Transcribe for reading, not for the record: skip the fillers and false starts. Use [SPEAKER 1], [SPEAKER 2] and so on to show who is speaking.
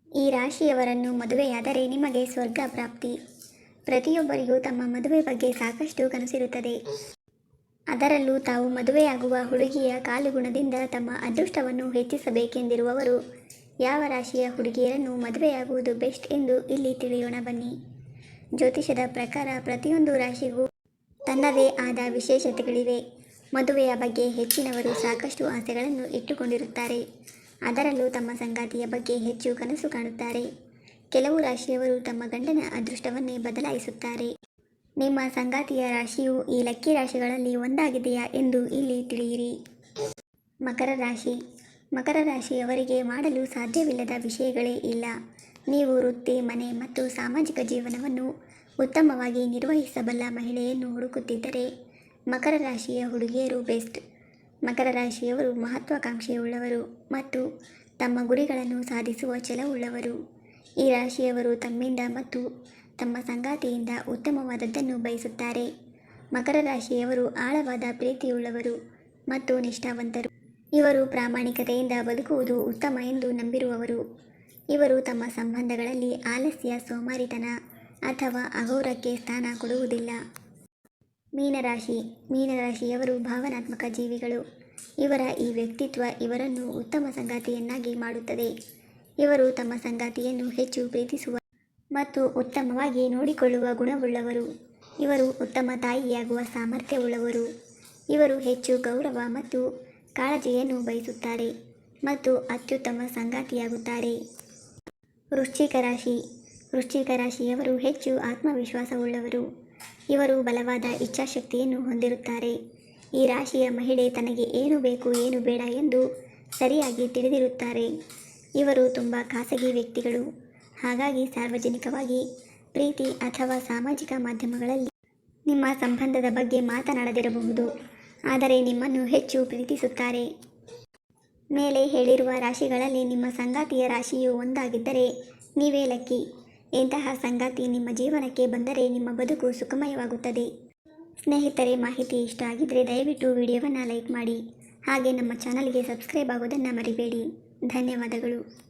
[SPEAKER 1] ಈ ರಾಶಿಯವರನ್ನು ಮದುವೆಯಾದರೆ ನಿಮಗೆ ಸ್ವರ್ಗ ಪ್ರಾಪ್ತಿ. ಪ್ರತಿಯೊಬ್ಬರಿಗೂ ತಮ್ಮ ಮದುವೆ ಬಗ್ಗೆ ಸಾಕಷ್ಟು ಕನಸಿರುತ್ತದೆ. ಅದರಲ್ಲೂ ತಾವು ಮದುವೆಯಾಗುವ ಹುಡುಗಿಯ ಕಾಲುಗುಣದಿಂದ ತಮ್ಮ ಅದೃಷ್ಟವನ್ನು ಹೆಚ್ಚಿಸಬೇಕೆಂದಿರುವವರು ಯಾವ ರಾಶಿಯ ಹುಡುಗಿಯರನ್ನು ಮದುವೆಯಾಗುವುದು ಬೆಸ್ಟ್ ಎಂದು ಇಲ್ಲಿ ತಿಳಿಯೋಣ ಬನ್ನಿ. ಜ್ಯೋತಿಷದ ಪ್ರಕಾರ ಪ್ರತಿಯೊಂದು ರಾಶಿಗೂ ತನ್ನದೇ ಆದ ವಿಶೇಷತೆಗಳಿವೆ. ಮದುವೆಯ ಬಗ್ಗೆ ಹೆಚ್ಚಿನವರು ಸಾಕಷ್ಟು ಆಸೆಗಳನ್ನು ಇಟ್ಟುಕೊಂಡಿರುತ್ತಾರೆ. ಅದರಲ್ಲೂ ತಮ್ಮ ಸಂಗಾತಿಯ ಬಗ್ಗೆ ಹೆಚ್ಚು ಕನಸು ಕಾಣುತ್ತಾರೆ. ಕೆಲವು ರಾಶಿಯವರು ತಮ್ಮ ಗಂಡನ ಅದೃಷ್ಟವನ್ನೇ ಬದಲಾಯಿಸುತ್ತಾರೆ. ನಿಮ್ಮ ಸಂಗಾತಿಯ ರಾಶಿಯು ಈ ಲಕ್ಕಿ ರಾಶಿಗಳಲ್ಲಿ ಒಂದಾಗಿದೆಯಾ ಎಂದು ಇಲ್ಲಿ ತಿಳಿಯಿರಿ. ಮಕರ ರಾಶಿ. ಮಕರ ರಾಶಿಯವರಿಗೆ ಮಾಡಲು ಸಾಧ್ಯವಿಲ್ಲದ ವಿಷಯಗಳೇ ಇಲ್ಲ. ನೀವು ವೃತ್ತಿ, ಮನೆ ಮತ್ತು ಸಾಮಾಜಿಕ ಜೀವನವನ್ನು ಉತ್ತಮವಾಗಿ ನಿರ್ವಹಿಸಬಲ್ಲ ಮಹಿಳೆಯನ್ನು ಹುಡುಕುತ್ತಿದ್ದರೆ ಮಕರ ರಾಶಿಯ ಹುಡುಗಿಯರು ಬೆಸ್ಟ್. ಮಕರ ರಾಶಿಯವರು ಮಹತ್ವಾಕಾಂಕ್ಷೆಯುಳ್ಳವರು ಮತ್ತು ತಮ್ಮ ಗುರಿಗಳನ್ನು ಸಾಧಿಸುವ ಛಲವುಳ್ಳವರು. ಈ ರಾಶಿಯವರು ತಮ್ಮಿಂದ ಮತ್ತು ತಮ್ಮ ಸಂಗಾತಿಯಿಂದ ಉತ್ತಮವಾದದ್ದನ್ನು ಬಯಸುತ್ತಾರೆ. ಮಕರ ರಾಶಿಯವರು ಆಳವಾದ ಪ್ರೀತಿಯುಳ್ಳವರು ಮತ್ತು ನಿಷ್ಠಾವಂತರು. ಇವರು ಪ್ರಾಮಾಣಿಕತೆಯಿಂದ ಬದುಕುವುದು ಉತ್ತಮ ಎಂದು ನಂಬಿರುವವರು. ಇವರು ತಮ್ಮ ಸಂಬಂಧಗಳಲ್ಲಿ ಆಲಸ್ಯ, ಸೋಮಾರಿತನ ಅಥವಾ ಅಗೌರವಕ್ಕೆ ಸ್ಥಾನ ಕೊಡುವುದಿಲ್ಲ. ಮೀನರಾಶಿ. ಮೀನರಾಶಿಯವರು ಭಾವನಾತ್ಮಕ ಜೀವಿಗಳು. ಇವರ ಈ ವ್ಯಕ್ತಿತ್ವ ಇವರನ್ನು ಉತ್ತಮ ಸಂಗಾತಿಯನ್ನಾಗಿ ಮಾಡುತ್ತದೆ. ಇವರು ತಮ್ಮ ಸಂಗಾತಿಯನ್ನು ಹೆಚ್ಚು ಪ್ರೀತಿಸುವ ಮತ್ತು ಉತ್ತಮವಾಗಿ ನೋಡಿಕೊಳ್ಳುವ ಗುಣವುಳ್ಳವರು. ಇವರು ಉತ್ತಮ ತಾಯಿಯಾಗುವ ಸಾಮರ್ಥ್ಯವುಳ್ಳವರು. ಇವರು ಹೆಚ್ಚು ಗೌರವ ಮತ್ತು ಕಾಳಜಿಯನ್ನು ಬಯಸುತ್ತಾರೆ ಮತ್ತು ಅತ್ಯುತ್ತಮ ಸಂಗಾತಿಯಾಗುತ್ತಾರೆ. ವೃಶ್ಚಿಕ ರಾಶಿ. ವೃಶ್ಚಿಕ ರಾಶಿಯವರು ಹೆಚ್ಚು ಆತ್ಮವಿಶ್ವಾಸವುಳ್ಳವರು. ಇವರು ಬಲವಾದ ಇಚ್ಛಾಶಕ್ತಿಯನ್ನು ಹೊಂದಿರುತ್ತಾರೆ. ಈ ರಾಶಿಯ ಮಹಿಳೆ ತನಗೆ ಏನು ಬೇಕು ಏನು ಬೇಡ ಎಂದು ಸರಿಯಾಗಿ ತಿಳಿದಿರುತ್ತಾರೆ. ಇವರು ತುಂಬ ಖಾಸಗಿ ವ್ಯಕ್ತಿಗಳು. ಹಾಗಾಗಿ ಸಾರ್ವಜನಿಕವಾಗಿ ಪ್ರೀತಿ ಅಥವಾ ಸಾಮಾಜಿಕ ಮಾಧ್ಯಮಗಳಲ್ಲಿ ನಿಮ್ಮ ಸಂಬಂಧದ ಬಗ್ಗೆ ಮಾತನಾಡದಿರಬಹುದು, ಆದರೆ ನಿಮ್ಮನ್ನು ಹೆಚ್ಚು ಪ್ರೀತಿಸುತ್ತಾರೆ. ಮೇಲೆ ಹೇಳಿರುವ ರಾಶಿಗಳಲ್ಲಿ ನಿಮ್ಮ ಸಂಗಾತಿಯ ರಾಶಿಯು ಒಂದಾಗಿದ್ದರೆ ನೀವೇ ಲಕ್ಕಿ. ಇಂತಹ ಸಂಗಾತಿ ನಿಮ್ಮ ಜೀವನಕ್ಕೆ ಬಂದರೆ ನಿಮ್ಮ ಬದುಕು ಸುಖಮಯವಾಗುತ್ತದೆ. ಸ್ನೇಹಿತರೆ, ಮಾಹಿತಿ ಇಷ್ಟ ಆಗಿದ್ದರೆ ದಯವಿಟ್ಟು ವಿಡಿಯೋವನ್ನು ಲೈಕ್ ಮಾಡಿ. ಹಾಗೆ ನಮ್ಮ ಚಾನಲ್ಗೆ ಸಬ್ಸ್ಕ್ರೈಬ್ ಆಗೋದನ್ನು ಮರಿಬೇಡಿ. ಧನ್ಯವಾದಗಳು.